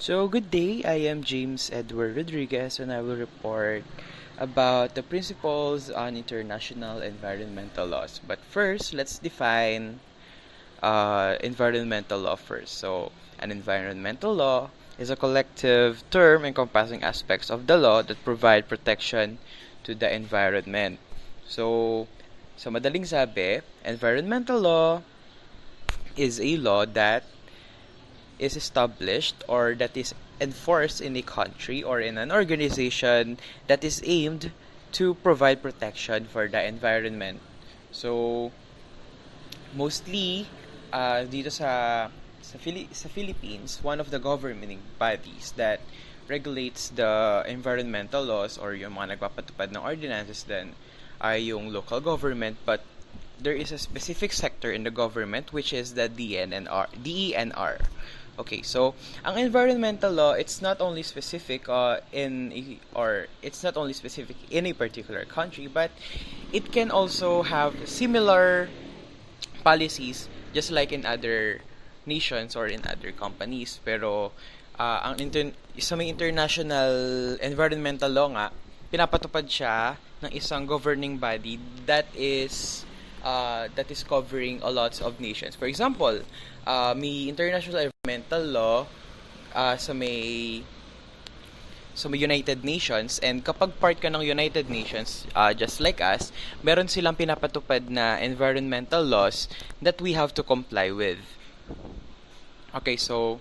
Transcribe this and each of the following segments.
So, good day. I am James Edward Rodriguez, and I will report about the principles on international environmental laws. But first, let's define environmental law first. So, an environmental law is a collective term encompassing aspects of the law that provide protection to the environment. So, sa madaling sabi, environmental law is a law that is established or that is enforced in a country or in an organization that is aimed to provide protection for the environment. So, mostly, dito sa Philippines, one of the governing bodies that regulates the environmental laws or yung mga nagpapatupad ng ordinances then ay yung local government, but there is a specific sector in the government which is the DENR. Okay, so ang environmental law, it's not only specific it's not only specific in a particular country, but it can also have similar policies just like in other nations or in other companies. Pero sa may international environmental law nga, pinapatupad siya ng isang governing body that is covering a lots of nations. For example, may international environmental law sa may United Nations, and kapag part ka ng United Nations, just like us, meron silang pinapatupad na environmental laws that we have to comply with. Okay, so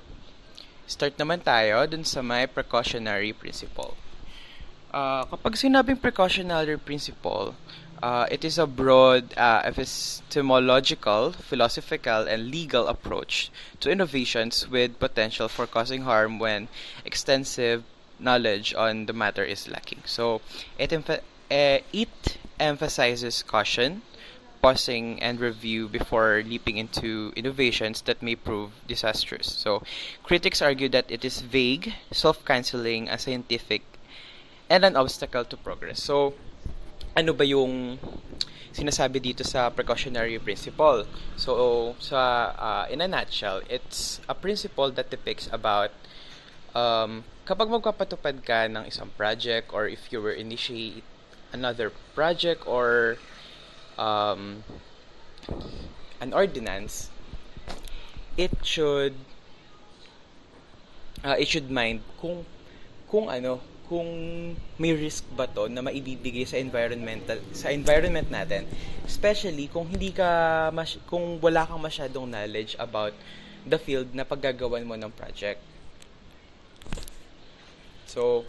start naman tayo dun sa may precautionary principle. Kapag sinabing precautionary principle, it is a broad, epistemological, philosophical, and legal approach to innovations with potential for causing harm when extensive knowledge on the matter is lacking. So, it emphasizes caution, pausing and review before leaping into innovations that may prove disastrous. So, critics argue that it is vague, self-canceling, unscientific, and an obstacle to progress. So, ano ba yung sinasabi dito sa precautionary principle? So, in a nutshell, it's a principle that depicts about kapag magpapatupad ka ng isang project or if you will initiate another project or an ordinance, it should mind kung may risk ba to na maibibigay sa environment natin, especially kung kung wala kang masyadong knowledge about the field na paggagawan mo ng project. So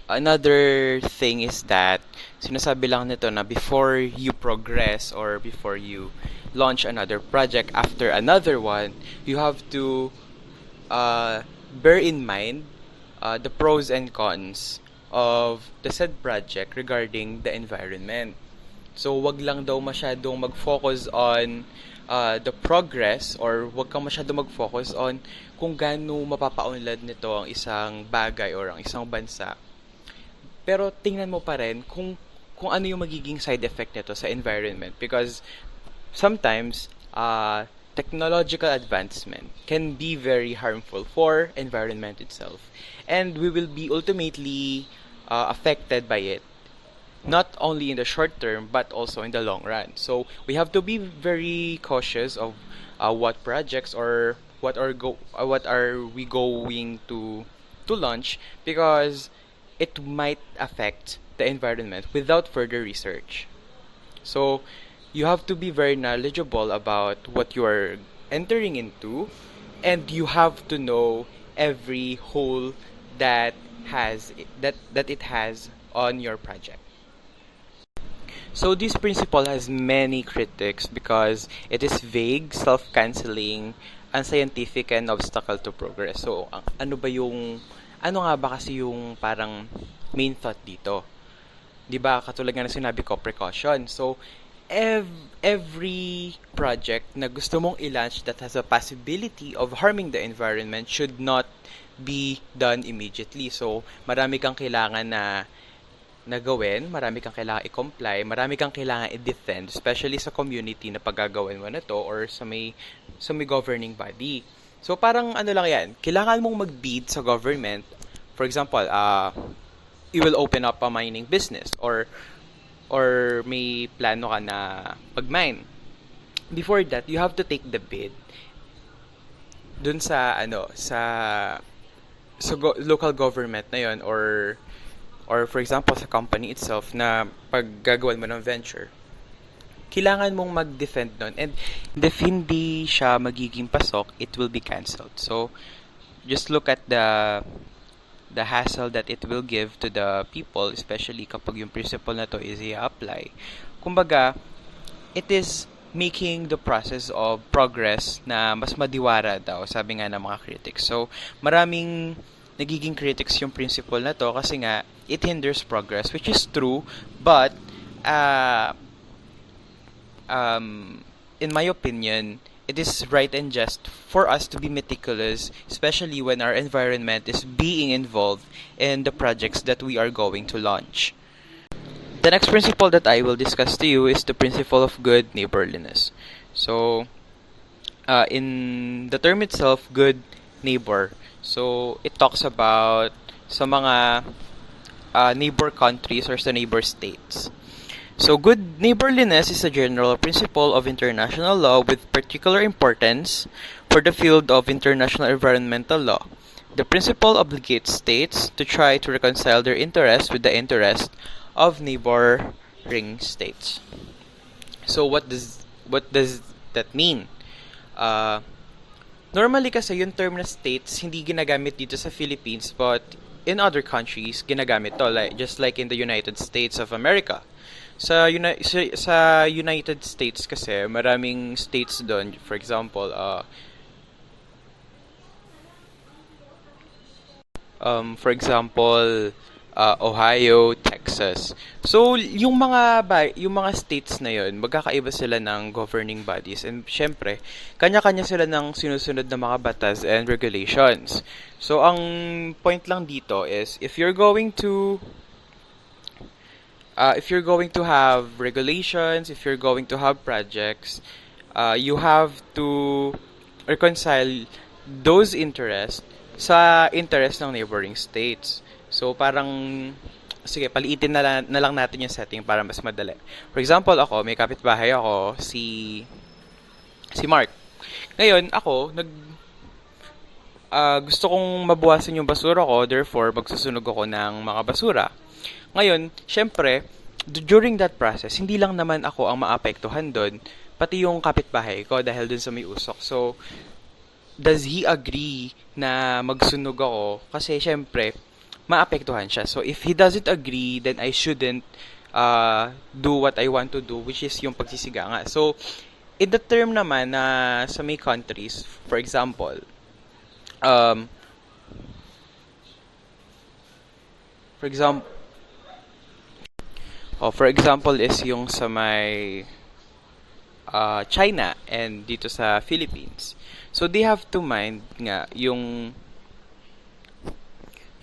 another thing is that sinasabi lang nito na before you progress or before you launch another project after another one, you have to bear in mind the pros and cons of the said project regarding the environment. So, wag lang daw masyadong mag-focus on the progress or wag kang masyadong mag-focus on kung gaano mapapaunlad nito ang isang bagay or ang isang bansa. Pero tingnan mo pa rin kung ano yung magiging side effect nito sa environment, because sometimes technological advancement can be very harmful for environment itself, and we will be ultimately affected by it, not only in the short term but also in the long run. So we have to be very cautious of what projects or what are we going to launch, because it might affect the environment without further research. So you have to be very knowledgeable about what you are entering into, and you have to know every hole that it has on your project. So this principle has many critics because it is vague, self-canceling, unscientific, and obstacle to progress. So ano nga ba kasi yung parang main thought dito? 'Di ba, katulad nga ng sinabi ko, precaution. So every project na gusto mong i-launch that has a possibility of harming the environment should not be done immediately. So marami kang kailangan na na gawin, marami kang kailangan i-comply, marami kang kailangan i-defend, especially sa community na paggagawin mo na to or sa may governing body. So parang ano lang yan, kailangan mong mag-bid sa government. For example, you will open up a mining business or may plano ka na mag-mine. Before that, you have to take the bid dun sa local government na yon or for example sa company itself na paggagawan mo ng venture, kailangan mong mag-defend nun. And if hindi siya magiging pasok, it will be cancelled. So, just look at the hassle that it will give to the people, especially kapag yung principle na to is i-apply. Kumbaga, it is making the process of progress na mas madiwara daw, sabi nga ng mga critics. So, maraming nagiging critics yung principle na to kasi nga, it hinders progress, which is true, but in my opinion, it is right and just for us to be meticulous, especially when our environment is being involved in the projects that we are going to launch. The next principle that I will discuss to you is the principle of good neighborliness. So, in the term itself, good neighbor, so it talks about sa mga neighbor countries or sa neighbor states. So, good neighborliness is a general principle of international law with particular importance for the field of international environmental law. The principle obligates states to try to reconcile their interests with the interest of neighboring states. So, what does that mean? Normally kasi yung term na states hindi ginagamit dito sa Philippines, but in other countries ginagamit to, just like in the United States of America. Sa United States kasi, maraming states doon. For example, Ohio, Texas. So, yung mga states na yun, magkakaiba sila ng governing bodies. And syempre, kanya-kanya sila ng sinusunod na mga batas and regulations. So, ang point lang dito is, if you're going to have regulations, if you're going to have projects, you have to reconcile those interests sa interest ng neighboring states. So, parang, sige, paliitin na lang natin yung setting para mas madali. For example, may kapitbahay ako, si Mark. Ngayon, gusto kong mabawasan yung basura ko, therefore, magsusunog ako ng mga basura. Ngayon, syempre, during that process, hindi lang naman ako ang maapektuhan doon, pati yung kapitbahay ko dahil dun sa may usok. So, does he agree na magsunog ako? Kasi syempre, maapektuhan siya. So, if he doesn't agree, then I shouldn't do what I want to do, which is yung pagsisiga nga. So, in the term naman na sa may countries, for example, for example is yung sa may China and dito sa Philippines. So, they have to mind nga yung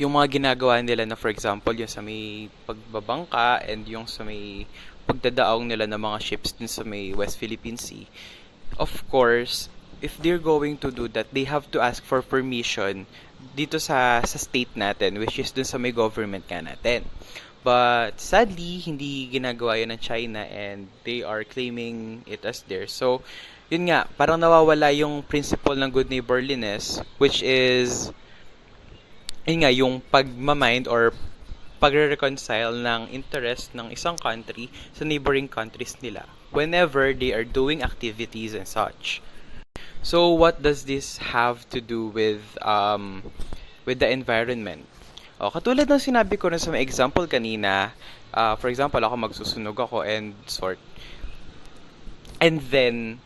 mga ginagawa nila na, for example, yung sa may pagbabangka and yung sa may pagdadaong nila ng mga ships din sa may West Philippine Sea. Of course, if they're going to do that, they have to ask for permission dito sa state natin, which is dun sa may government ka natin. But sadly, hindi ginagawa yun ng China and they are claiming it as theirs. So, yun nga, parang nawawala yung principle ng good neighborliness, which is yun nga, yung pagmamind or pagre-reconcile ng interest ng isang country sa neighboring countries nila whenever they are doing activities and such. So, what does this have to do with the environment? Katulad ng sinabi ko na sa may example kanina, for example, magsusunog ako and sort. And then,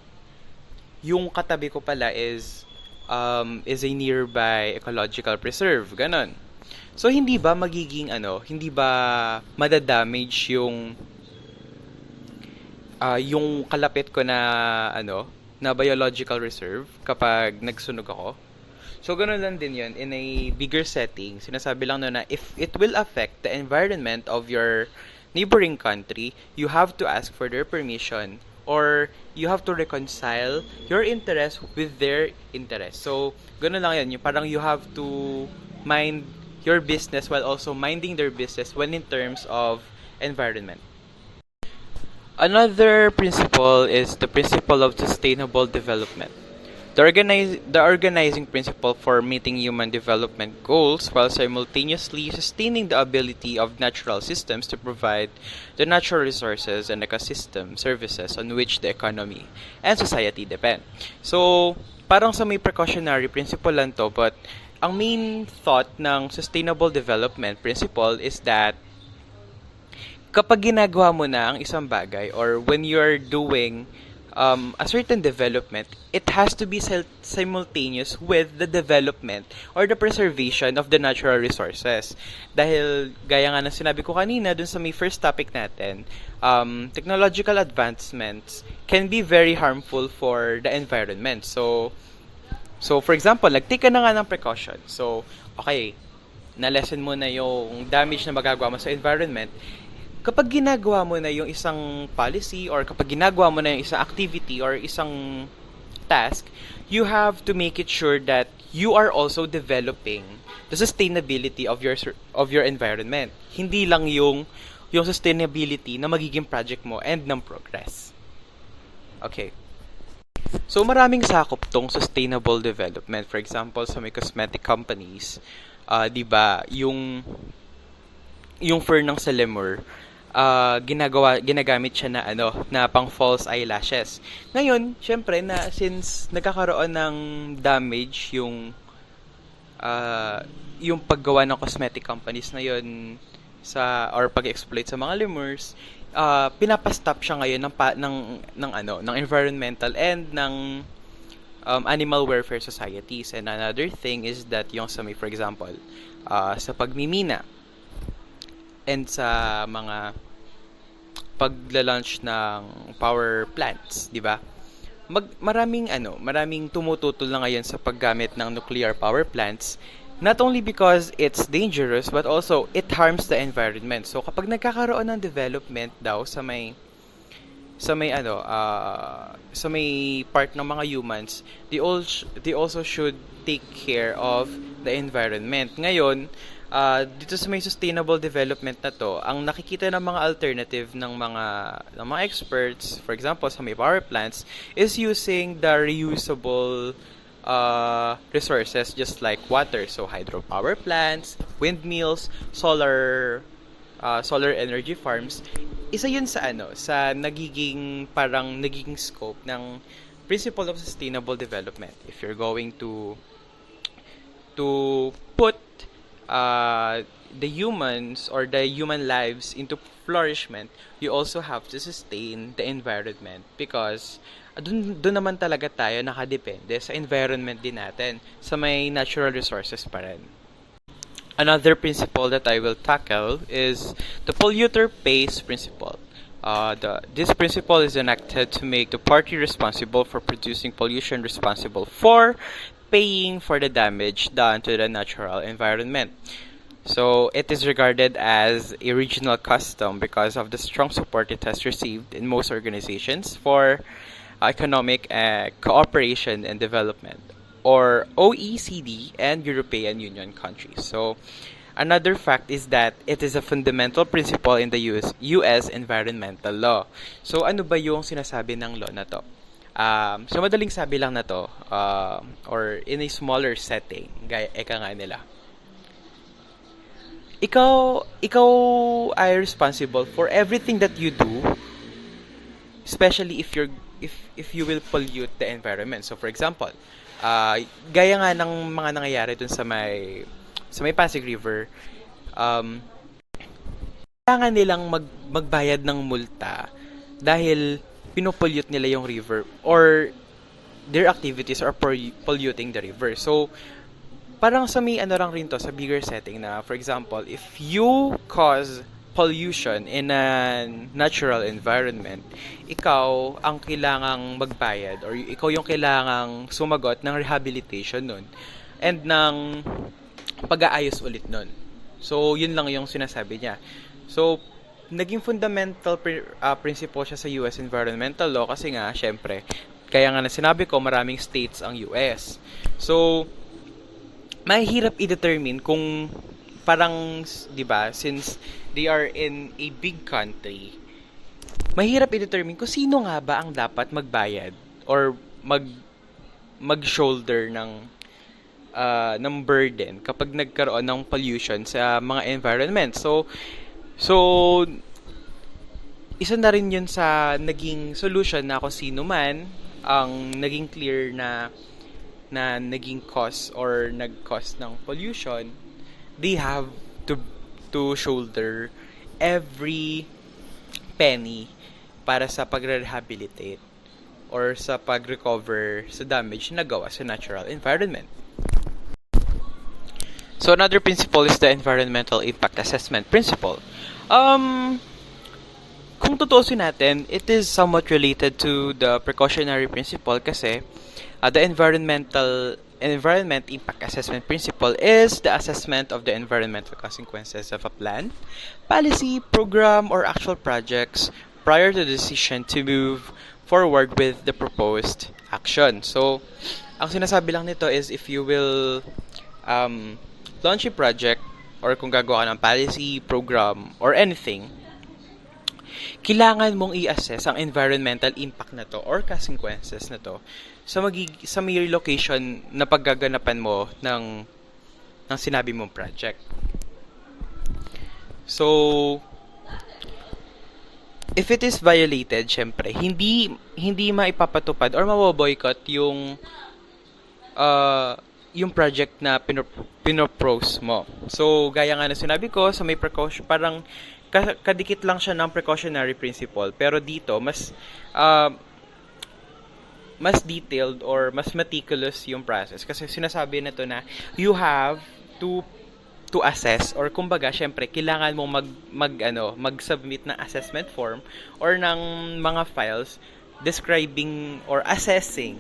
yung katabi ko pala is a nearby ecological preserve, ganon. So, hindi ba madadamage yung kalapit ko na biological reserve kapag nagsunog ako? So, ganun lang din yun. In a bigger setting, sinasabi lang na if it will affect the environment of your neighboring country, you have to ask for their permission or you have to reconcile your interest with their interest. So, ganun lang yun. Yung parang you have to mind your business while also minding their business when in terms of environment. Another principle is the principle of sustainable development. The organizing principle for meeting human development goals while simultaneously sustaining the ability of natural systems to provide the natural resources and ecosystem services on which the economy and society depend. So, parang sa may precautionary principle lang to, but ang main thought ng sustainable development principle is that kapag ginagawa mo na ang isang bagay or when you're doing a certain development, it has to be simultaneous with the development or the preservation of the natural resources. Dahil, gaya nga ng sinabi ko kanina dun sa may first topic natin, technological advancements can be very harmful for the environment. So for example, nag-take ka na nga ng precaution. So, okay, na-lessen mo na yung damage na magagawa mo sa environment. Kapag ginagawa mo na yung isang policy or kapag ginagawa mo na yung isang activity or isang task, you have to make it sure that you are also developing the sustainability of your environment. Hindi lang yung sustainability na magiging project mo and ng progress. Okay. So maraming sakop tong sustainable development. For example, sa may cosmetic companies, 'di ba, yung fur ng Celemur, ginagamit siya na pang false eyelashes. Ngayon, syempre na since nagkakaroon ng damage yung paggawa ng cosmetic companies na yun or pag-exploit sa mga lemurs, pinapastop siya ngayon ng environmental and ng animal welfare societies. And another thing is that yung sa for example, sa pagmimina and sa mga pagla-launch ng power plants, 'di ba? Maraming tumututol na ngayon sa paggamit ng nuclear power plants, not only because it's dangerous but also it harms the environment. So kapag nagkakaroon ng development daw sa may part ng mga humans, they also should take care of the environment. Ngayon, dito sa may sustainable development na to, ang nakikita ng mga alternative ng mga experts, for example, sa may power plants, is using the reusable resources just like water. So, hydropower plants, windmills, solar energy farms. Isa yun sa nagiging scope ng principle of sustainable development. If you're going to put the humans or the human lives into flourishment, you also have to sustain the environment because dun naman talaga tayo nakadepende sa environment din natin, sa may natural resources pa rin. Another principle that I will tackle is the polluter pays principle. This principle is enacted to make the party responsible for producing pollution responsible for paying for the damage done to the natural environment. So it is regarded as a regional custom because of the strong support it has received in most organizations for economic cooperation and development, or OECD and European Union countries. So another fact is that it is a fundamental principle in the US environmental law. So ano ba yung sinasabi ng law na to? So madaling sabi lang na to, or in a smaller setting, eka nga nila. Ikaw ay responsible for everything that you do, especially if you will pollute the environment. So for example, gaya nga ng mga nangyayari dun sa may Pasig River, kailangan nilang magbayad ng multa dahil pinopollute nila yung river or their activities are polluting the river. So parang sa may lang rin to, sa bigger setting na, for example, if you cause pollution in a natural environment, ikaw ang kailangang magbayad or ikaw yung kailangang sumagot ng rehabilitation nun. and ng pag-aayos ulit nun. So, yun lang yung sinasabi niya. So, naging fundamental principle siya sa US environmental law kasi nga, syempre, kaya nga na sinabi ko, maraming states ang US. So, mahirap i-determine kung parang, di ba, since they are in a big country, mahirap i-determine kung sino nga ba ang dapat magbayad or mag-shoulder ng burden kapag nagkaroon ng pollution sa mga environment. So isa na rin yun sa naging solution na kung sino man ang naging clear na naging cause or nag-cause ng pollution, they have to shoulder every penny para sa pagre-rehabilitate or sa pag-recover sa damage na gawa sa natural environment. So another principle is the environmental impact assessment principle. Kung tutuusin natin, it is somewhat related to the precautionary principle kasi the environment impact assessment principle is the assessment of the environmental consequences of a plan, policy, program, or actual projects prior to the decision to move forward with the proposed action. So, ang sinasabi lang nito is if you will launch a project or kung gagawa ka ng policy, program, or anything, kailangan mong i-assess ang environmental impact na to or consequences na to sa may location na paggaganapan mo ng sinabi mong project. So, if it is violated, syempre, hindi maipapatupad or maboboycott yung project na pinopose mo. So, gaya nga na sinabi ko, sa may precaution, parang kadikit lang siya ng precautionary principle. Pero dito, mas detailed or mas meticulous yung process. Kasi sinasabi na to na you have to assess or kumbaga, syempre, kailangan mo mag-submit ng assessment form or ng mga files describing or assessing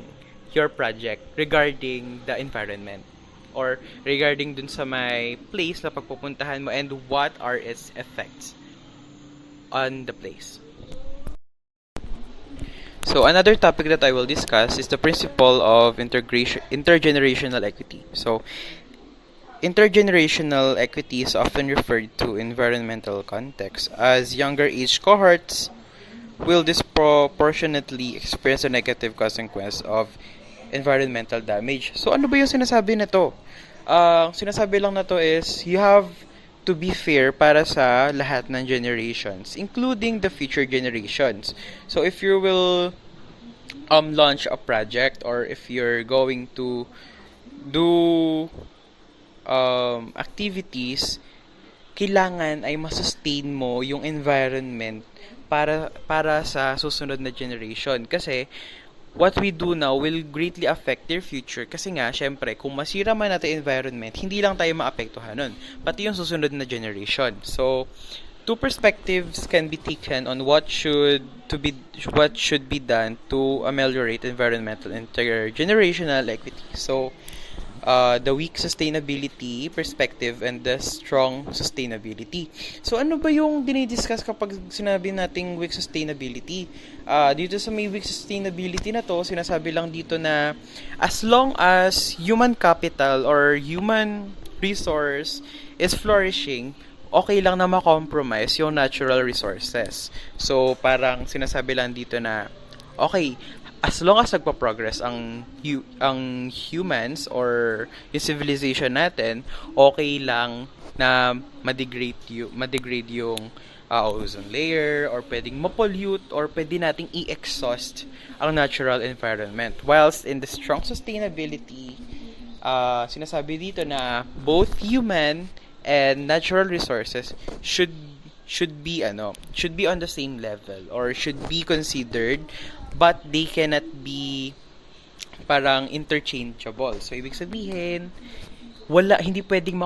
your project regarding the environment or regarding dun sa may place na pagpupuntahan mo and what are its effects on the place. So another topic that I will discuss is the principle of intergenerational equity. So intergenerational equity is often referred to in environmental context as younger age cohorts will disproportionately experience a negative consequence of environmental damage. So ano ba yung sinasabi na to? Sinasabi lang na to is you have to be fair para sa lahat ng generations, including the future generations. So if you will launch a project or if you're going to do activities, kailangan ay masustain mo yung environment para sa susunod na generation. Kasi what we do now will greatly affect their future. Kasi nga, syempre, kung masira man natin environment, hindi lang tayo maapektuhan nun, pati yung susunod na generation. So, two perspectives can be taken on what should be done to ameliorate environmental intergenerational equity. So, the weak sustainability perspective and the strong sustainability. So, ano ba yung dinidiscuss kapag sinabi nating weak sustainability? Dito sa may weak sustainability na to, sinasabi lang dito na as long as human capital or human resource is flourishing, okay lang na ma-compromise yung natural resources. So, parang sinasabi lang dito na, okay, as long as nagpa-progress ang humans or yung civilization natin, okay lang na ma-degrade yung ozone layer or pwedeng ma-pollute or pwede nating i-exhaust ang natural environment. Whilst in the strong sustainability, sinasabi dito na both human and natural resources should be on the same level or should be considered, but they cannot be parang interchangeable. So ibig sabihin, hindi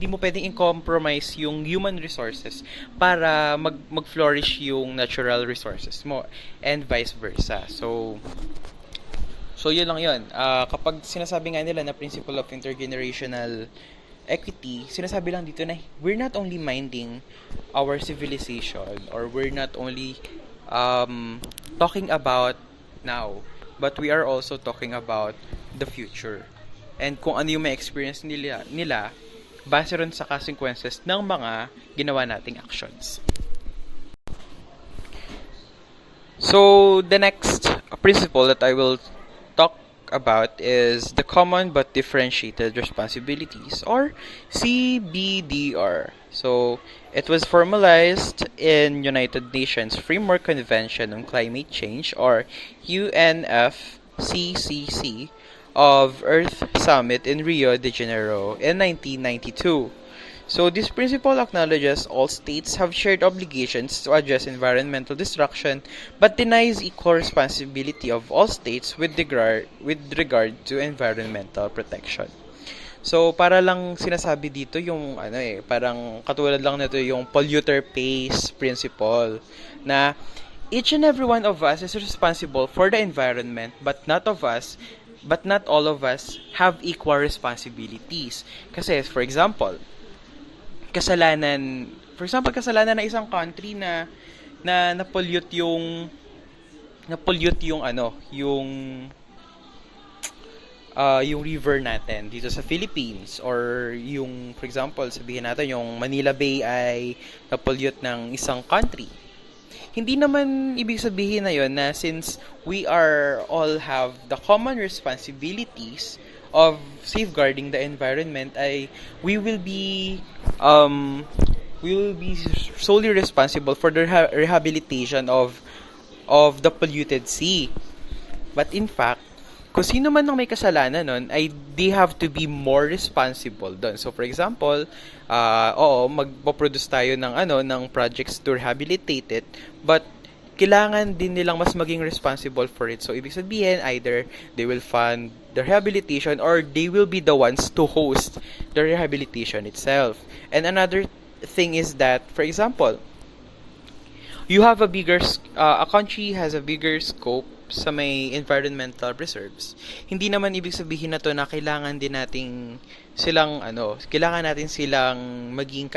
mo pwedeng i-compromise yung human resources para mag-flourish yung natural resources mo and vice versa. So So, yun lang yun. Kapag sinasabi nga nila na principle of intergenerational equity, sinasabi lang dito na we're not only minding our civilization, or we're not only talking about now, but we are also talking about the future. And kung ano yung may experience nila base ron sa consequences ng mga ginawa nating actions. So, the next principle that I will talk about is the common but differentiated responsibilities, or CBDR. So, it was formalized in United Nations Framework Convention on Climate Change, or UNFCCC, of Earth Summit in Rio de Janeiro in 1992. So, this principle acknowledges all states have shared obligations to address environmental destruction, but denies equal responsibility of all states with regard to environmental protection. So, para lang sinasabi dito yung parang katulad lang nito yung polluter pays principle, na each and every one of us is responsible for the environment, but not all of us have equal responsibilities. Kasi, for example, kasalanan ng isang country na na-pollute yung yung river natin dito sa Philippines, or yung, for example, sabihin natin yung Manila Bay ay na-pollute ng isang country. Hindi naman ibig sabihin na yun na since we all have the common responsibilities of safeguarding the environment, ay we will be solely responsible for the rehabilitation of the polluted sea. But in fact, kung sino man ang may kasalanan nun, ay they have to be more responsible doon. So for example, magpo-produce tayo ng projects to rehabilitate it, but kailangan din nilang mas maging responsible for it. So ibig sabihin, either they will fund the rehabilitation, or they will be the ones to host the rehabilitation itself. And another thing is that, for example, you have a country has a bigger scope sa may environmental reserves. Hindi naman ibig sabihin na to na kailangan natin silang maging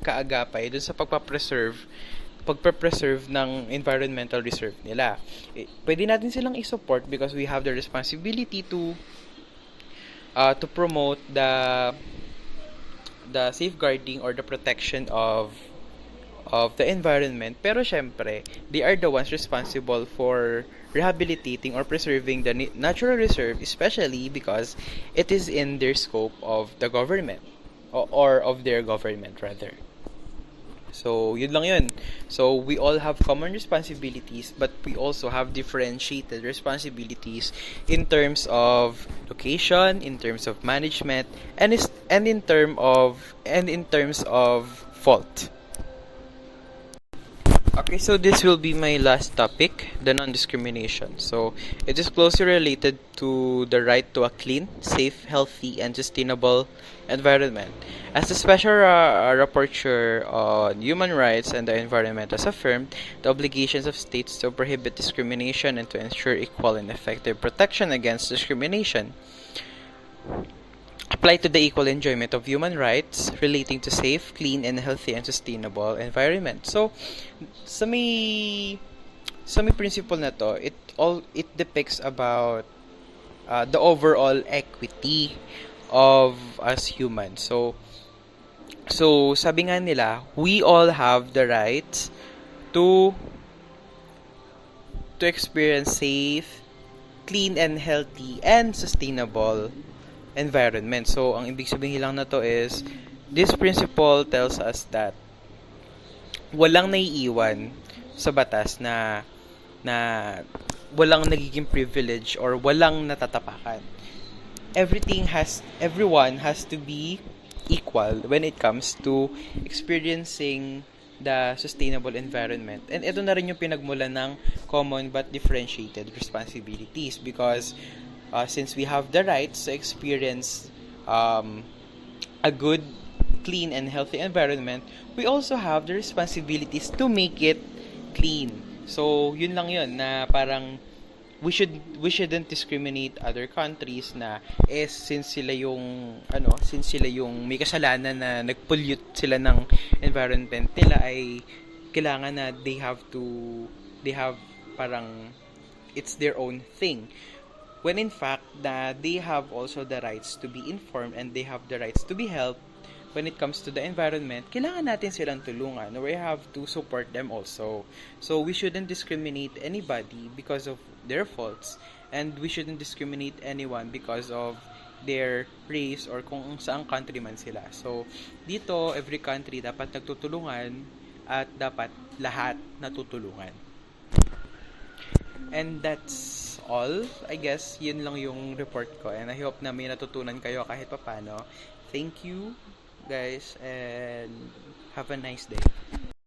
kaagapay dun sa pagpapreserve ng environmental reserve nila. Pwede natin silang i-support because we have the responsibility to promote the safeguarding or the protection of the environment. Pero syempre, they are the ones responsible for rehabilitating or preserving the natural reserve, especially because it is in their scope of the government, or of their government rather. So, yun lang yun. So, we all have common responsibilities, but we also have differentiated responsibilities in terms of location, in terms of management, and in terms of fault. Okay, so this will be my last topic, the non-discrimination. So, it is closely related to the right to a clean, safe, healthy, and sustainable environment. As the Special Rapporteur on Human Rights and the Environment has affirmed, the obligations of states to prohibit discrimination and to ensure equal and effective protection against discrimination apply to the equal enjoyment of human rights relating to safe, clean, and healthy and sustainable environment. So, sa may principle na to, it depicts about the overall equity of us humans. So sabi nga nila, we all have the rights to experience safe, clean, and healthy, and sustainable environment. So, ang ibig sabihin lang na to is, this principle tells us that walang naiiwan sa batas na walang nagiging privilege or walang natatapakan. Everyone has to be equal when it comes to experiencing the sustainable environment. And ito na rin yung pinagmulan ng common but differentiated responsibilities, because since we have the rights to experience a good, clean, and healthy environment, we also have the responsibilities to make it clean. So, yun lang yun, na parang we shouldn't discriminate other countries na since sila yung may kasalanan na nag-pollute sila ng environment nila, ay kailangan na they have parang it's their own thing, when in fact na they have also the rights to be informed and they have the rights to be helped. When it comes to the environment, kailangan natin silang tulungan. We have to support them also. So we shouldn't discriminate anybody because of their faults, and we shouldn't discriminate anyone because of their race or kung saang country man sila. So dito, every country dapat nagtutulungan at dapat lahat natutulungan. And that's all. I guess yun lang yung report ko, and I hope na may natutunan kayo kahit papano. Thank you guys, and have a nice day.